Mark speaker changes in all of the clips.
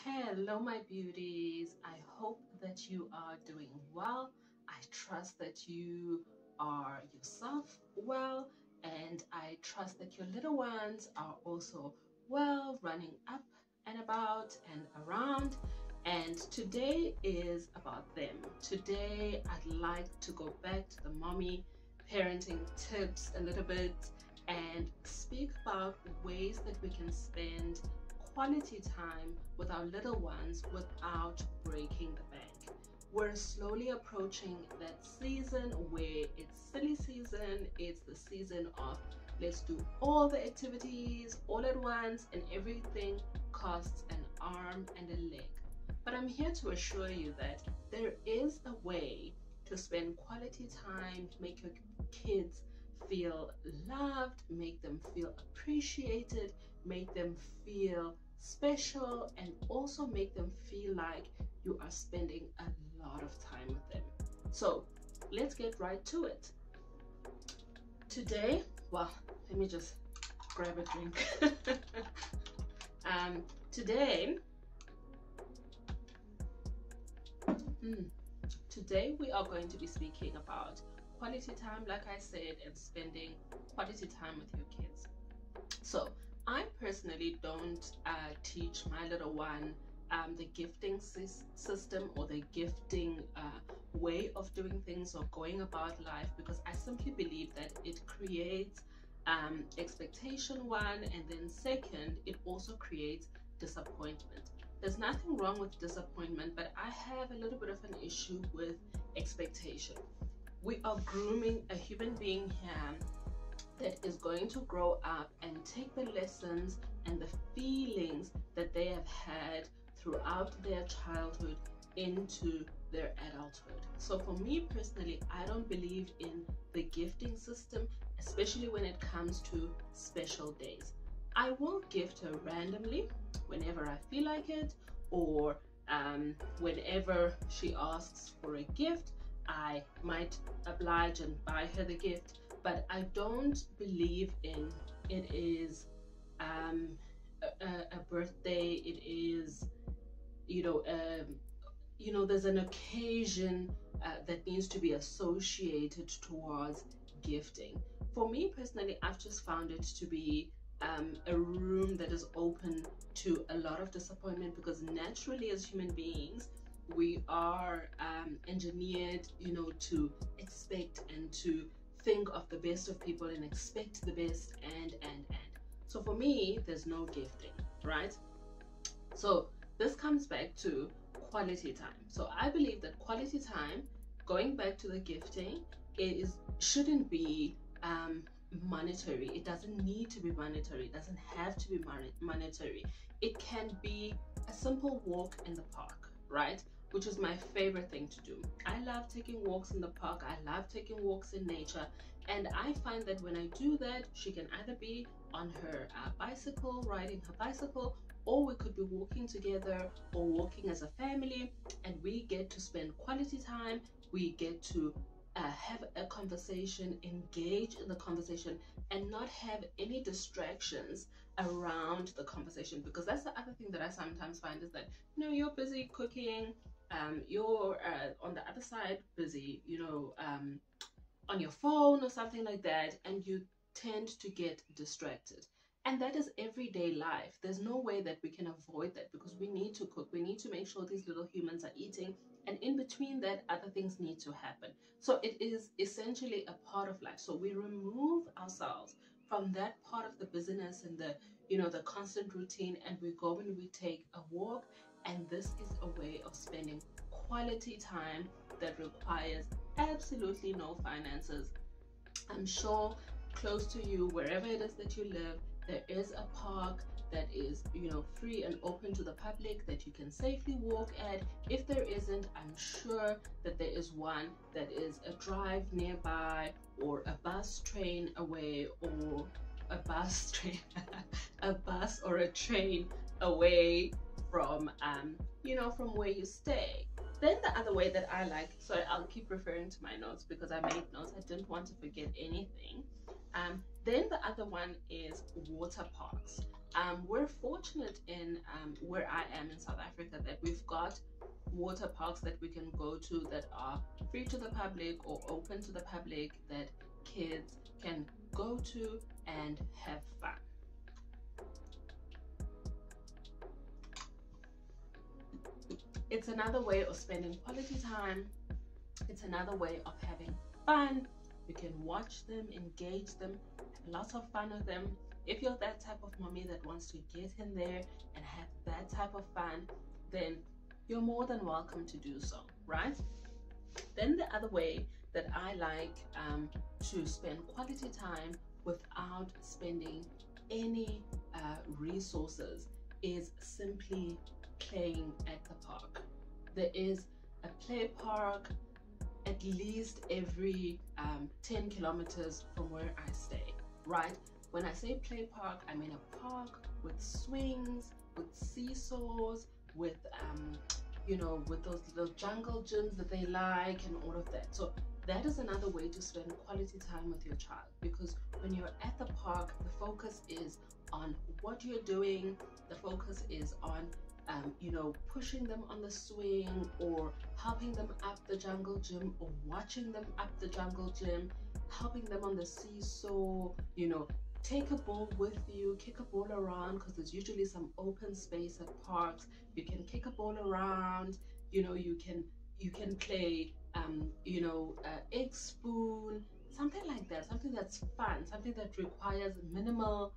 Speaker 1: Hello, my beauties. I hope that you are doing well. I trust that you are yourself well, and I trust that your little ones are also well, running up and about and around. And today is about them. Today, I'd like to go back to the mommy parenting tips a little bit and speak about ways that we can spend quality time with our little ones without breaking the bank. We're slowly approaching that season where it's silly season, it's the season of let's do all the activities all at once, and everything costs an arm and a leg. But I'm here to assure you that there is a way to spend quality time, make your kids feel loved, make them feel appreciated, make them feel special, and also make them feel like you are spending a lot of time with them. So let's get right to it. Today, well, let me just grab a drink. Today, today we are going to be speaking about quality time, like I said, and spending quality time with your kids. So I personally don't teach my little one the gifting system or the gifting way of doing things or going about life, because I simply believe that it creates expectation, one, and then second, it also creates disappointment. There's nothing wrong with disappointment, but I have a little bit of an issue with expectation. We are grooming a human being here that is going to grow up and take the lessons and the feelings that they have had throughout their childhood into their adulthood. So for me personally, I don't believe in the gifting system, especially when it comes to special days. I will gift her randomly whenever I feel like it, or whenever she asks for a gift, I might oblige and buy her the gift. But I don't believe in it is a birthday. It is, there's an occasion that needs to be associated towards gifting. For me personally, I've just found it to be a room that is open to a lot of disappointment, because naturally as human beings, we are engineered, to expect and to think of the best of people and expect the best and. So for me, there's no gifting, right? So this comes back to quality time. So I believe that quality time, going back to the gifting, shouldn't be monetary. It doesn't need to be monetary. It doesn't have to be monetary. It can be a simple walk in the park, right? Which is my favorite thing to do. I love taking walks in the park. I love taking walks in nature. And I find that when I do that, she can either be on her bicycle, riding her bicycle, or we could be walking together or walking as a family, and we get to spend quality time. We get to have a conversation, engage in the conversation, and not have any distractions around the conversation. Because that's the other thing that I sometimes find is that, you're busy cooking, you're on the other side busy, on your phone or something like that, and you tend to get distracted. And that is everyday life. There's no way that we can avoid that, because we need to cook. We need to make sure these little humans are eating. And in between that, other things need to happen. So it is essentially a part of life. So we remove ourselves from that part of the business and the constant routine, and we go and we take a walk. And this is a way of spending quality time that requires absolutely no finances. I'm sure close to you, wherever it is that you live, there is a park that is, free and open to the public that you can safely walk at. If there isn't, I'm sure that there is one that is a drive nearby, or a bus train away, or a bus train, a bus or a train away from, from where you stay. Then the other way that I like, so I'll keep referring to my notes because I made notes. I didn't want to forget anything. Then the other one is water parks. We're fortunate in where I am in South Africa that we've got water parks that we can go to that are free to the public or open to the public, that kids can go to and have fun. It's another way of spending quality time. It's another way of having fun. You can watch them, engage them, have lots of fun with them. If you're that type of mommy that wants to get in there and have that type of fun, then you're more than welcome to do so, right? Then the other way that I like to spend quality time without spending any resources is simply playing at the park. There is a play park at least every 10 kilometers from where I stay, right? When I say play park, I mean a park with swings, with seesaws, with you know, with those little jungle gyms that they like and all of that. So that is another way to spend quality time with your child, because when you're at the park, the focus is on what you're doing. The focus is on you know, pushing them on the swing or helping them up the jungle gym or watching them up the jungle gym, helping them on the seesaw, you know, take a ball with you, kick a ball around, because there's usually some open space at parks. You can kick a ball around, you know, you can play you know, egg spoon, something like that, something that's fun, something that requires minimal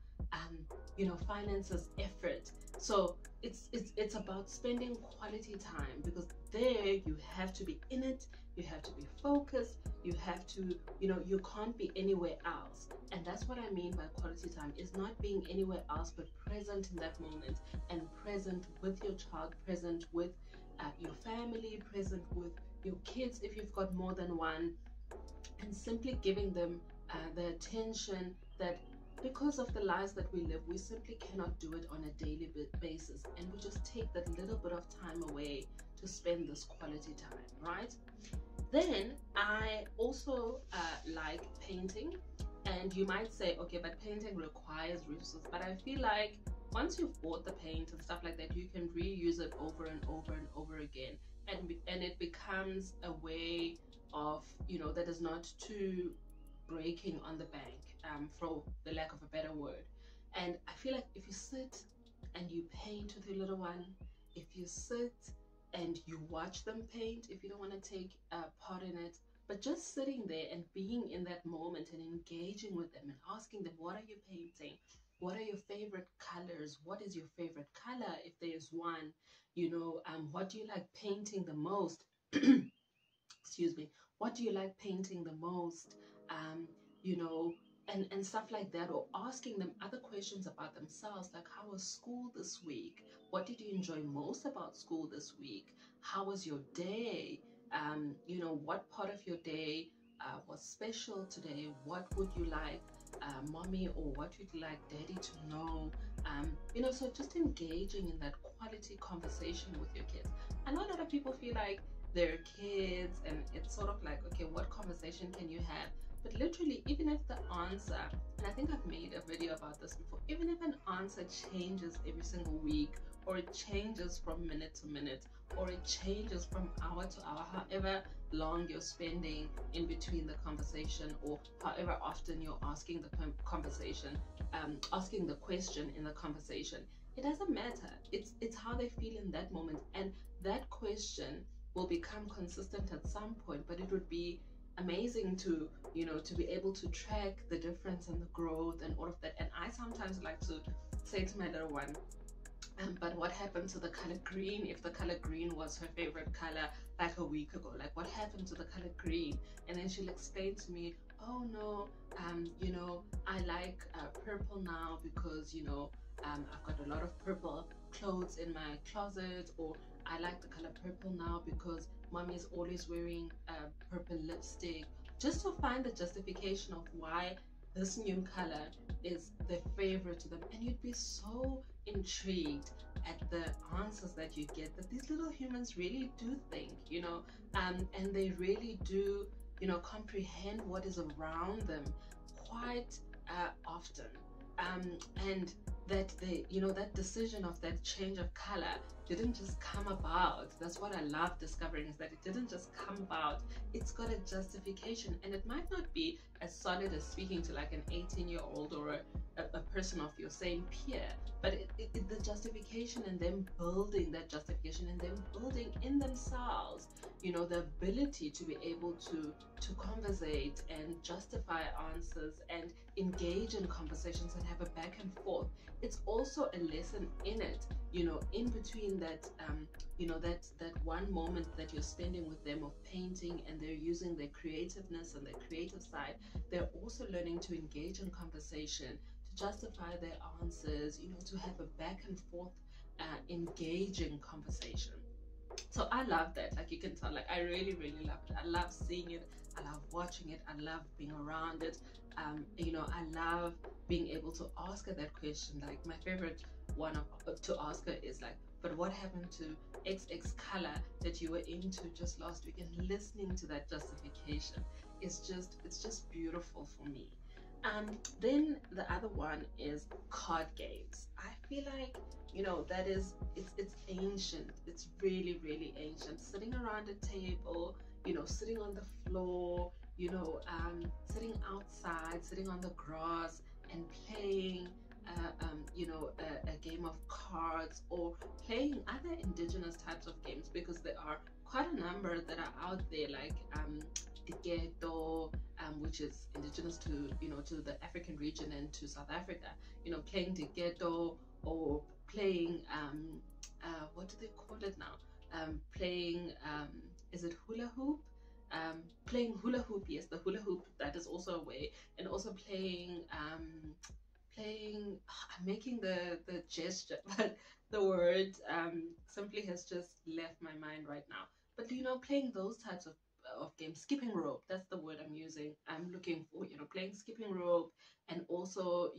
Speaker 1: you know, finances, effort. So it's about spending quality time, because there you have to be in it, you have to be focused, you have to, you know, you can't be anywhere else. And that's what I mean by quality time, is not being anywhere else but present in that moment, and present with your child, present with your family, present with your kids if you've got more than one, and simply giving them the attention that, because of the lives that we live, we simply cannot do it on a daily basis, and we just take that little bit of time away to spend this quality time, right? Then I also like painting, and you might say, okay, but painting requires resources, but I feel like once you've bought the paint and stuff like that, you can reuse it over and over and over again, and it becomes a way of, you know, that is not too breaking on the bank, for the lack of a better word. And I feel like if you sit and you paint with your little one, if you sit and you watch them paint, if you don't want to take part in it, but just sitting there and being in that moment and engaging with them and asking them, what are you painting? What are your favorite colors? What is your favorite color, if there's one? You know, what do you like painting the most? Excuse me. What do you like painting the most? You know, and stuff like that, or asking them other questions about themselves, like, how was school this week? What did you enjoy most about school this week? How was your day? You know, what part of your day was special today? What would you like mommy, or what would you like daddy to know? You know, so just engaging in that quality conversation with your kids. I know a lot of people feel like they're kids and it's sort of like, okay, what conversation can you have? But literally, even if the answer, and I think I've made a video about this before, even if an answer changes every single week, or it changes from minute to minute, or it changes from hour to hour, however long you're spending in between the conversation, or however often you're asking the conversation, asking the question in the conversation, it doesn't matter. It's how they feel in that moment, and that question will become consistent at some point. But it would be amazing to, you know, to be able to track the difference and the growth and all of that. And I sometimes like to say to my little one, but what happened to the color green? If the color green was her favorite color like a week ago, like what happened to the color green? And then she'll explain to me, oh no, you know, I like purple now because, you know, I've got a lot of purple clothes in my closet, or I like the color purple now because mommy is always wearing purple lipstick, just to find the justification of why this new color is their favorite to them. And you'd be so intrigued at the answers that you get, that these little humans really do think, you know, and they really do, you know, comprehend what is around them quite often. And that that decision of that change of color didn't just come about. That's what I love discovering, is that it didn't just come about. It's got a justification, and it might not be as solid as speaking to like an 18-year-old or a person of your same peer, but the justification, and them building that justification, and them building in themselves, the ability to be able to conversate and justify answers and engage in conversations and have a back and forth. It's also a lesson in it, in between that, that one moment that you're spending with them of painting, and they're using their creativeness and their creative side. They're also learning to engage in conversation, to justify their answers, to have a back and forth, engaging conversation. So I love that. Like, you can tell, like, I really, really love it. I love seeing it. I love watching it. I love being around it. I love being able to ask her that question. Like, my favorite one to ask her is like, but what happened to XX color that you were into just last week? And listening to that justification is it's just beautiful for me. Then the other one is card games. I feel like, that is, it's ancient. It's really, really ancient. Sitting around a table, sitting on the floor, sitting outside, sitting on the grass and playing, a game of cards, or playing other indigenous types of games, because there are quite a number that are out there, like Diketo, which is indigenous to to the African region and to South Africa. Playing Diketo, or playing what do they call it now? Playing is it hula hoop? Playing hula hoop, yes, the hula hoop, that is also a way. And also playing I'm making the gesture, but the word simply has just left my mind right now. But playing those types of games, skipping rope, that's the word I'm looking for. Playing skipping rope. And also,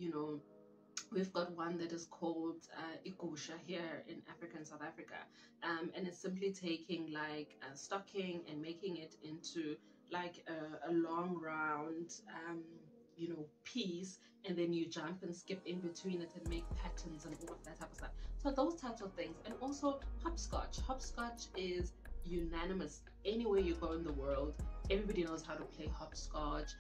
Speaker 1: we've got one that is called Igusha here in Africa and South Africa, and it's simply taking like a stocking and making it into like a long round piece, and then you jump and skip in between it and make patterns and all of that type of stuff. So those types of things. And also hopscotch. Hopscotch is unanimous. Anywhere you go in the world, everybody knows how to play hopscotch.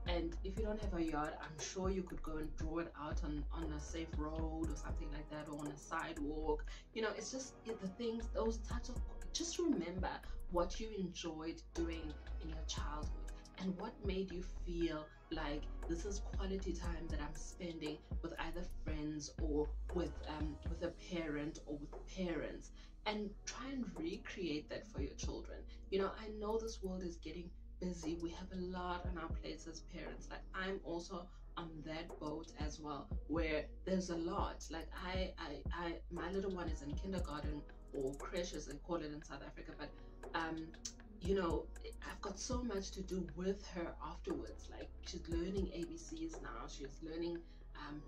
Speaker 1: And if you don't have a yard, I'm sure you could go and draw it out on a safe road or something like that, or on a sidewalk. It's just the things, those types of, just remember what you enjoyed doing in your childhood, and what made you feel like this is quality time that I'm spending with either friends or with a parent or with parents, and try and recreate that for your children. I know this world is getting busy. We have a lot on our plates as parents. Like, I'm also on that boat as well, where there's a lot. Like, my little one is in kindergarten, or creche as they call it in South Africa, but I've got so much to do with her afterwards. Like, she's learning ABCs now, she's learning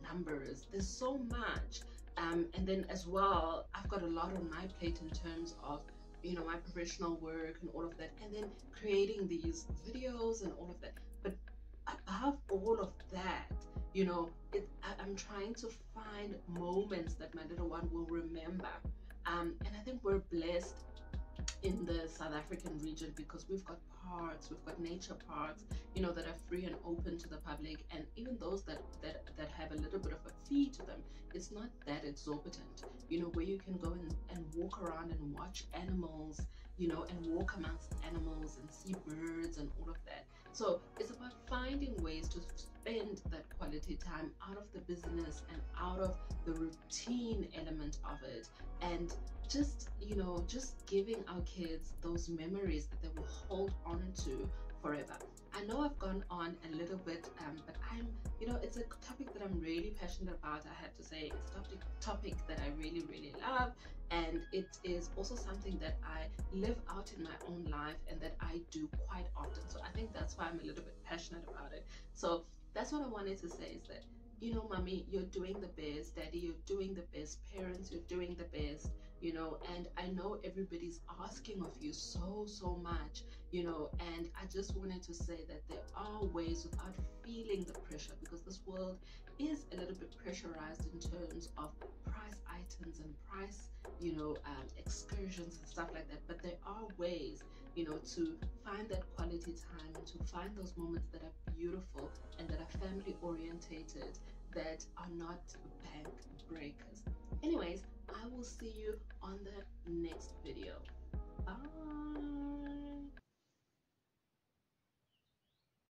Speaker 1: numbers. There's so much, and then as well, I've got a lot on my plate in terms of my professional work and all of that, and then creating these videos and all of that. But above all of that, I'm trying to find moments that my little one will remember, and I think we're blessed in the South African region, because we've got parks, we've got nature parks, that are free and open to the public, and even those that have a little bit of a fee to them. It's not that exorbitant, where you can go and walk around and watch animals, and walk amongst animals and see birds and all of that. So it's about finding ways to spend that quality time out of the business and out of the routine element of it, and just giving our kids those memories that they will hold on to forever. I know I've gone on a little bit, but it's a topic that I'm really passionate about. I have to say, it's a topic that I really, really love, and it is also something that I live out in my own life and that I do quite often. So I think that's why I'm a little bit passionate about it. So that's what I wanted to say, is that, mommy, you're doing the best. Daddy, you're doing the best. Parents, you're doing the best. you know, and I know everybody's asking of you so much, you know, and I just wanted to say that there are ways without feeling the pressure, because this world is a little bit pressurized in terms of price items and price, you know, excursions and stuff like that. But there are ways, you know, to find that quality time and to find those moments that are beautiful and that are family orientated, that are not bank breakers. Anyways, I will see you on the next video. Bye.